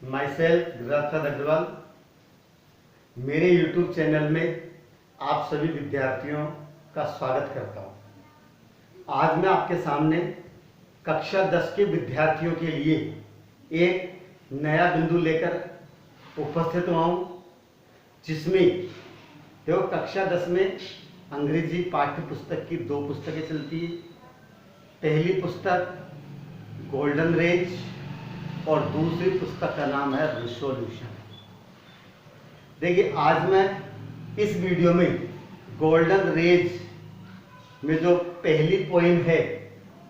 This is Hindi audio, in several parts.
My self Guruprasad Agarwal. मेरे YouTube चैनल में आप सभी विद्यार्थियों का स्वागत करता हूँ। आज मैं आपके सामने कक्षा 10 के विद्यार्थियों के लिए एक नया बिंदु लेकर उपस्थित हुआ हूँ, जिसमें देखो कक्षा 10 में अंग्रेजी पाठ्य पुस्तक की 2 पुस्तकें चलती है। पहली पुस्तक गोल्डन रेज और दूसरी पुस्तक का नाम है रिसोल्यूशन। देखिए, आज मैं इस वीडियो में गोल्डन रेज में जो पहली पोइम है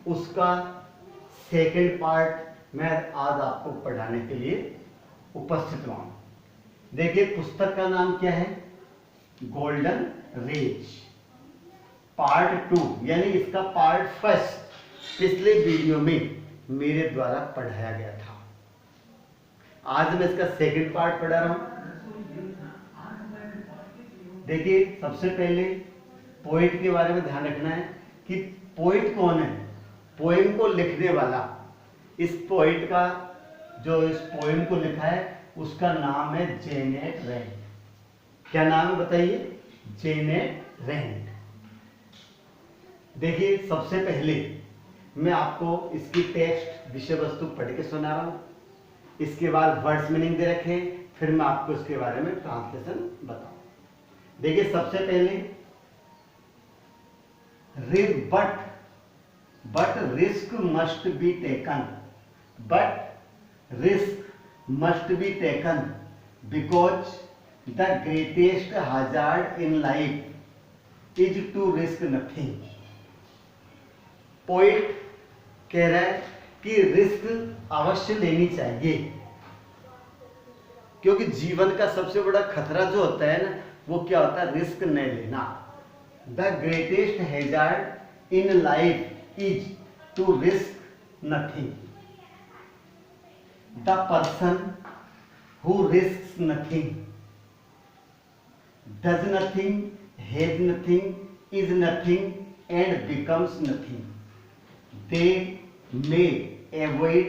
उसका सेकंड पार्ट मैं आज आपको पढ़ाने के लिए उपस्थित हुआ हूं। देखिए, पुस्तक का नाम क्या है? गोल्डन रेज पार्ट 2, यानी इसका पार्ट फर्स्ट पिछले वीडियो में मेरे द्वारा पढ़ाया गया था। आज मैं इसका सेकंड पार्ट पढ़ा रहा हूं। देखिए, सबसे पहले पोइट के बारे में ध्यान रखना है कि पोइट कौन है। पोएम को लिखने वाला, इस पोइट का जो इस पोएम को लिखा है उसका नाम है जेनेट रैंड। क्या नाम है बताइए? Janet Rand. देखिए, सबसे पहले मैं आपको इसकी टेक्स्ट विषय वस्तु पढ़ के सुना रहा हूं। इसके बाद वर्ड्स मीनिंग दे रखे, फिर मैं आपको इसके बारे में ट्रांसलेशन बताऊं। देखिए, सबसे पहले but risk must be taken, because the greatest hazard in life is to risk nothing. Poet कह रहा है कि रिस्क अवश्य लेनी चाहिए, क्योंकि जीवन का सबसे बड़ा खतरा जो होता है ना, वो क्या होता है? रिस्क न लेना। The greatest hazard in life is to risk nothing. The person who risks nothing does nothing, has nothing, is nothing and becomes nothing. They may avoid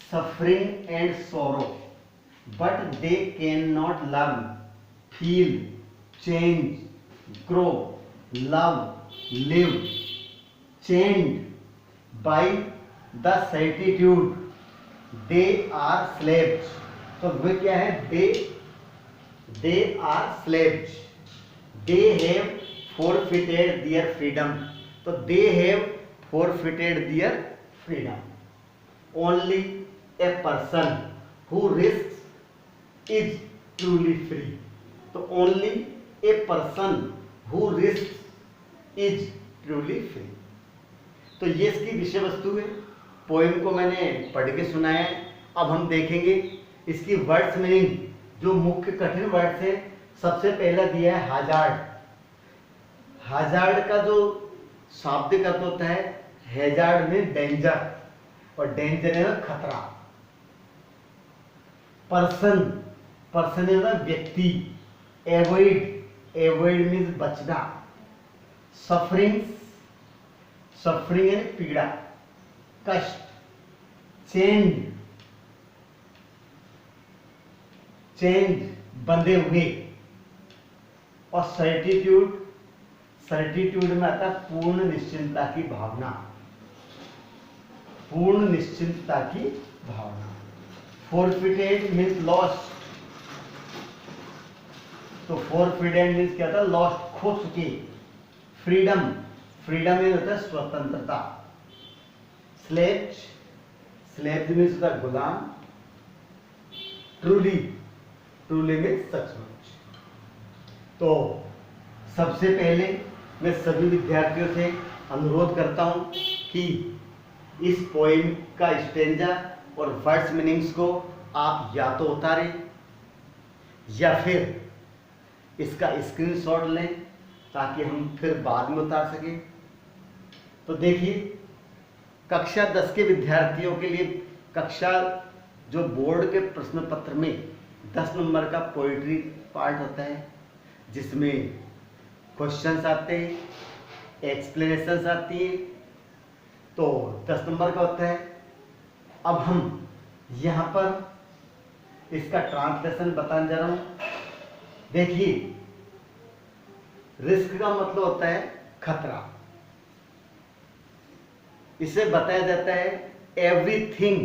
suffering and sorrow, but they cannot learn, feel, change, grow, love, live, chained by the certitude they are slaves. तो वे क्या है? they are slaves. They have forfeited their freedom. तो they have forfeited their freedom. Only a person who risks is truly free. तो only a person who risks is truly free. तो ये इसकी विषय वस्तु है। पोएम को मैंने पढ़ के सुनाया है। अब हम देखेंगे इसकी वर्ड्स मीनिंग। जो मुख्य कठिन वर्ड्स है, सबसे पहला दिया है हजार्ड। हजार्ड का जो शाब्दिक अर्थ होता है, हैजार्ड में डेंजर, और डेंजर है खतरा। पर्सन है व्यक्ति। एवॉइड मीन्स बचना। सफरिंग है पीड़ा, कष्ट। चेंज बंधे हुए। और सर्टिट्यूड में आता है पूर्ण निश्चिंतता की भावना। पूर्ण निश्चिंतता की भावना। Forfeited means lost. तो फोरफिटेड मीन्स क्या था? लॉस्ट, खो चुके। फ्रीडम मीन्स होता है स्वतंत्रता। स्लेव्स मीन्स होता है गुलाम। ट्रूली मीन्स सचमुच। तो सबसे पहले मैं सभी विद्यार्थियों से अनुरोध करता हूं कि इस पोएम का स्टेंजा और वर्ड्स मीनिंग्स को आप या तो उतारें या फिर इसका स्क्रीनशॉट लें, ताकि हम फिर बाद में उतार सकें। तो देखिए, कक्षा 10 के विद्यार्थियों के लिए कक्षा जो बोर्ड के प्रश्न पत्र में 10 नंबर का पोइट्री पार्ट होता है, जिसमें क्वेश्चंस आते हैं, एक्सप्लेनेशंस आती है, तो 10 नंबर का होता है। अब हम यहाँ पर इसका ट्रांसलेशन बताने जा रहा हूं। देखिए, रिस्क का मतलब होता है खतरा। इसे बताया जाता है everything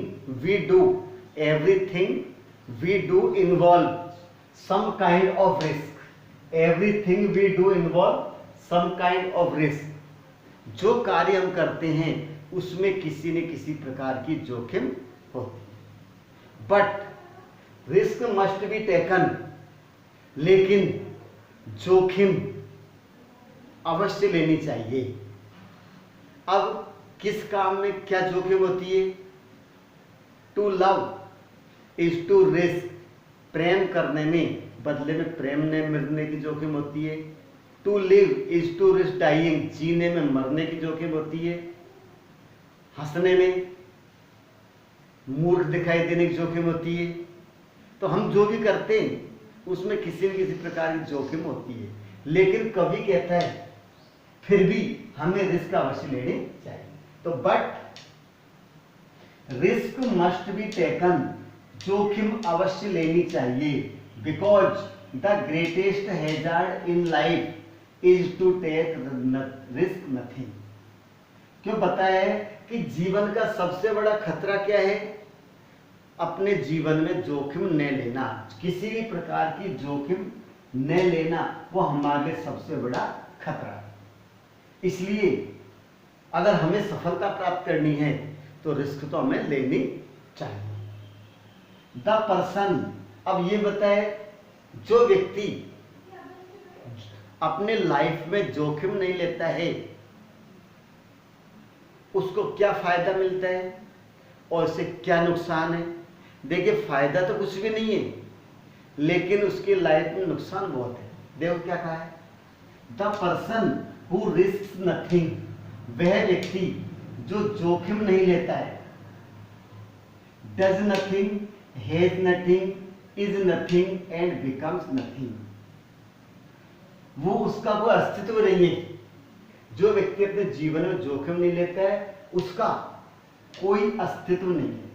we do involve some kind of risk. Everything we do involve some kind of risk. जो कार्य हम करते हैं उसमें किसी न किसी प्रकार की जोखिम होती है। But risk must be taken, लेकिन जोखिम अवश्य लेनी चाहिए। अब किस काम में क्या जोखिम होती है? To love is to risk. प्रेम करने में बदले में प्रेम न मिलने की जोखिम होती है। To live is to risk dying. जीने में मरने की जोखिम होती है। हंसने में मूर्ख दिखाई देने की जोखिम होती है। तो हम जो भी करते हैं उसमें किसी न किसी प्रकार की जोखिम होती है। लेकिन कवि कहता है फिर भी हमें रिस्क अवश्य लेने चाहिए। तो but risk must be taken, जोखिम अवश्य लेनी चाहिए। Because the greatest hazard in life is to take risk nothing. क्यों बताया है कि जीवन का सबसे बड़ा खतरा क्या है? अपने जीवन में जोखिम न लेना। किसी भी प्रकार की जोखिम न लेना वो हमारे लिए सबसे बड़ा खतरा है। इसलिए अगर हमें सफलता प्राप्त करनी है तो रिस्क तो हमें लेनी चाहिए। द पर्सन, अब ये बताए, जो व्यक्ति अपने लाइफ में जोखिम नहीं लेता है उसको क्या फायदा मिलता है और इससे क्या नुकसान है? देखिए, फायदा तो कुछ भी नहीं है, लेकिन उसकी लाइफ में नुकसान बहुत है। देखो क्या कहा है, the person who risks nothing, वह व्यक्ति जो जोखिम नहीं लेता है, does nothing, has nothing, is nothing and becomes nothing. वो उसका कोई अस्तित्व नहीं है। जो व्यक्ति अपने जीवन में जोखिम नहीं लेता है उसका कोई अस्तित्व नहीं है।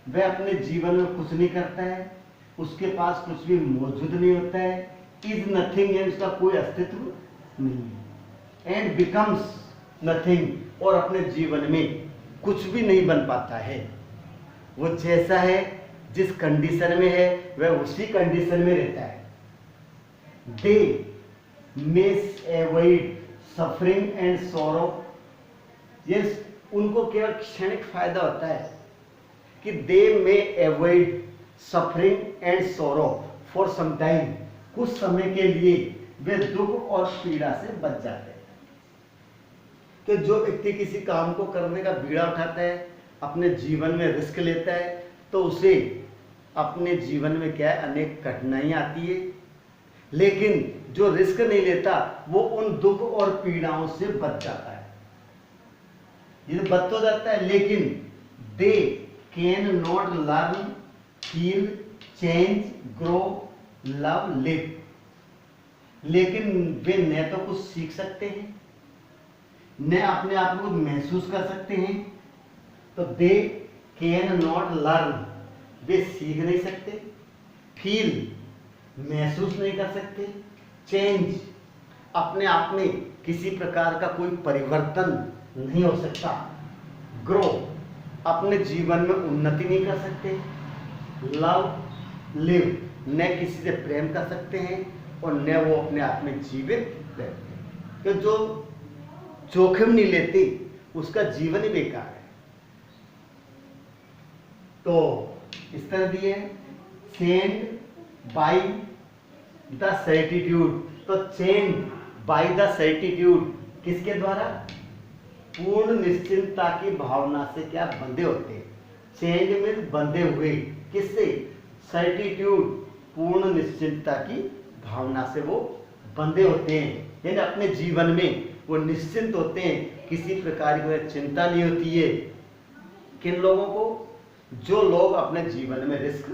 वह अपने जीवन में कुछ नहीं करता है, उसके पास कुछ भी मौजूद नहीं होता है। इज नथिंग है, उसका कोई अस्तित्व नहीं है। एंड बिकम्स नथिंग, और अपने जीवन में कुछ भी नहीं बन पाता है। वो जैसा है, जिस कंडीशन में है, वह उसी कंडीशन में रहता है। They may avoid suffering and sorrow. Yes, उनको केवल क्षणिक फायदा होता है कि they may avoid suffering and sorrow for some time. कुछ समय के लिए वे दुख और पीड़ा से बच जाते हैं। कि जो व्यक्ति किसी काम को करने का बीड़ा उठाता है, अपने जीवन में रिस्क लेता है, तो उसे अपने जीवन में क्या है, अनेक कठिनाइयां आती है। लेकिन जो रिस्क नहीं लेता वो उन दुख और पीड़ाओं से बच जाता है। ये बच तो जाता है, लेकिन they can not learn, feel, change, grow, love, live. लेकिन वे न तो कुछ सीख सकते हैं, न अपने आप को महसूस कर सकते हैं। तो दे कैन नॉट लर्न, वे सीख नहीं सकते। फील, महसूस नहीं कर सकते। चेंज, अपने आप में किसी प्रकार का कोई परिवर्तन नहीं हो सकता। ग्रो, अपने जीवन में उन्नति नहीं कर सकते। लव, लिव, न किसी से प्रेम कर सकते हैं और न वो अपने आप में जीवित रहते हैं। तो जो जोखिम नहीं लेते उसका जीवन ही बेकार है। तो इस तरह दिए चेंड बाय द सर्टिट्यूड। तो चेंड बाय द सर्टिट्यूड किसके द्वारा? पूर्ण निश्चिंतता की भावना से क्या बंधे होते हैं। चेंज में बंधे हुए, किससे? सर्टिट्यूड, पूर्ण निश्चिंतता की भावना से वो बंधे होते हैं। यानी अपने जीवन में वो निश्चिंत होते हैं, किसी प्रकार की चिंता नहीं होती है। किन लोगों को? जो लोग अपने जीवन में रिस्क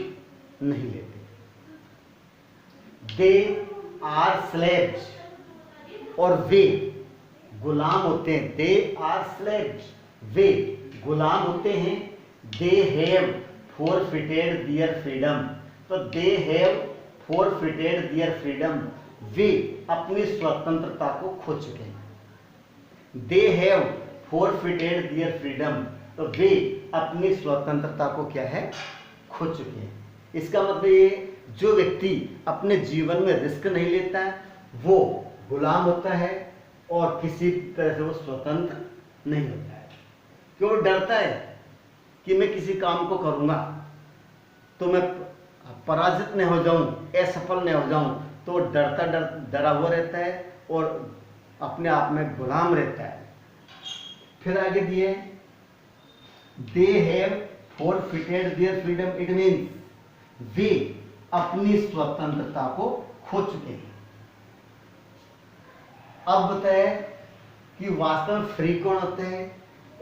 नहीं लेते। दे आर स्लेव्स, और वे गुलाम होते हैं। दे आर स्लेव्स, वे गुलाम होते हैं। They have forfeited their freedom, तो they have forfeited their freedom, वे अपनी स्वतंत्रता को खो चुके हैं। They have forfeited their freedom, तो वे अपनी स्वतंत्रता को क्या है, खो चुके हैं। इसका मतलब ये, जो व्यक्ति अपने जीवन में रिस्क नहीं लेता है वो गुलाम होता है और किसी तरह से वो स्वतंत्र नहीं होता है। क्यों? डरता है कि मैं किसी काम को करूंगा तो मैं पराजित नहीं हो जाऊं, असफल नहीं हो जाऊं, तो डरा हुआ रहता है और अपने आप में गुलाम रहता है। फिर आगे दिए they have forfeited their freedom, it means वे अपनी स्वतंत्रता को खो चुके हैं। अब बताए कि वास्तव में फ्री कौन होते हैं?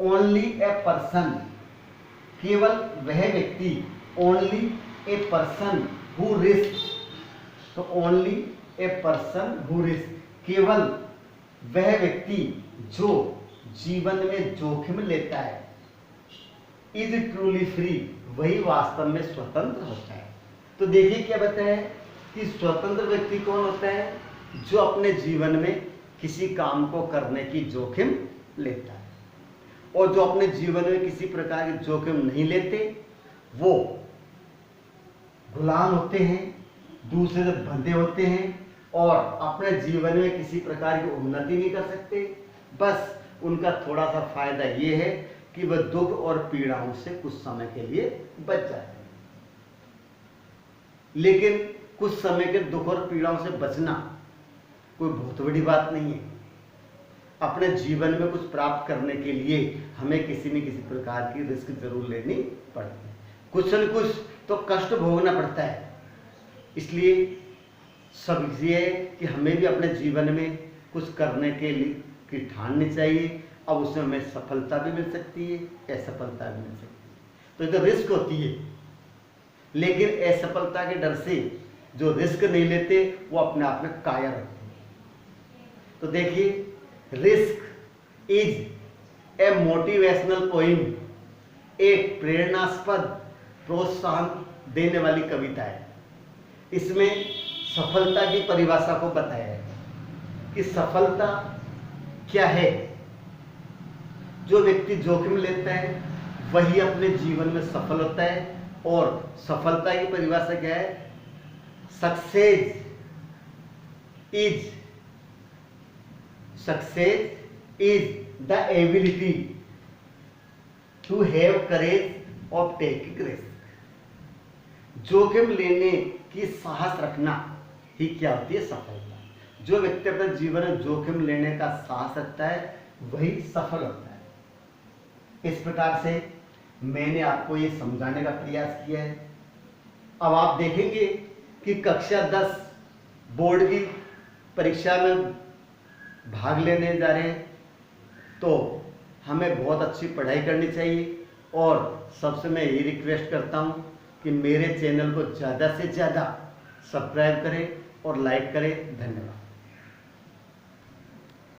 ओनली ए पर्सन, केवल वह व्यक्ति, only a person who risk, तो only a person who risk, केवल वह व्यक्ति जो जीवन में जोखिम लेता है, इज ट्रूली फ्री, वही वास्तव में स्वतंत्र होता है। तो देखिए क्या बताया कि स्वतंत्र व्यक्ति कौन होता है? जो अपने जीवन में किसी काम को करने की जोखिम लेता है, और जो अपने जीवन में किसी प्रकार की जोखिम नहीं लेते वो गुलाम होते हैं, दूसरे से बंधे होते हैं और अपने जीवन में किसी प्रकार की उन्नति नहीं कर सकते। बस उनका थोड़ा सा फायदा ये है कि वह दुख और पीड़ाओं से कुछ समय के लिए बच जाते हैं। लेकिन कुछ समय के दुख और पीड़ाओं से बचना कोई बहुत बड़ी बात नहीं है। अपने जीवन में कुछ प्राप्त करने के लिए हमें किसी न किसी प्रकार की रिस्क जरूर लेनी पड़ती है, कुछ न कुछ तो कष्ट भोगना पड़ता है। इसलिए सब ये है कि हमें भी अपने जीवन में कुछ करने के लिए की ठाननी चाहिए। अब उसमें हमें सफलता भी मिल सकती है, असफलता भी मिल सकती है, तो ये तो रिस्क होती है। लेकिन असफलता के डर से जो रिस्क नहीं लेते वो अपने आप में कायर होते हैं। तो देखिए, risk is a motivational poem, एक प्रेरणास्पद प्रोत्साहन देने वाली कविता है। इसमें सफलता की परिभाषा को बताया है कि सफलता क्या है। जो व्यक्ति जोखिम लेता है वही अपने जीवन में सफल होता है। और सफलता की परिभाषा क्या है? Success is the ability to have courage of taking risk. जोखिम लेने की साहस रखना ही क्या होती है? सफलता। जो व्यक्ति अपने जीवन में जोखिम लेने का साहस रखता है वही सफल होता है। इस प्रकार से मैंने आपको ये समझाने का प्रयास किया है। अब आप देखेंगे कि कक्षा 10 बोर्ड की परीक्षा में भाग लेने जा रहे हैं तो हमें बहुत अच्छी पढ़ाई करनी चाहिए। और सबसे मैं यही रिक्वेस्ट करता हूँ कि मेरे चैनल को ज़्यादा से ज़्यादा सब्सक्राइब करें और लाइक करें। धन्यवाद।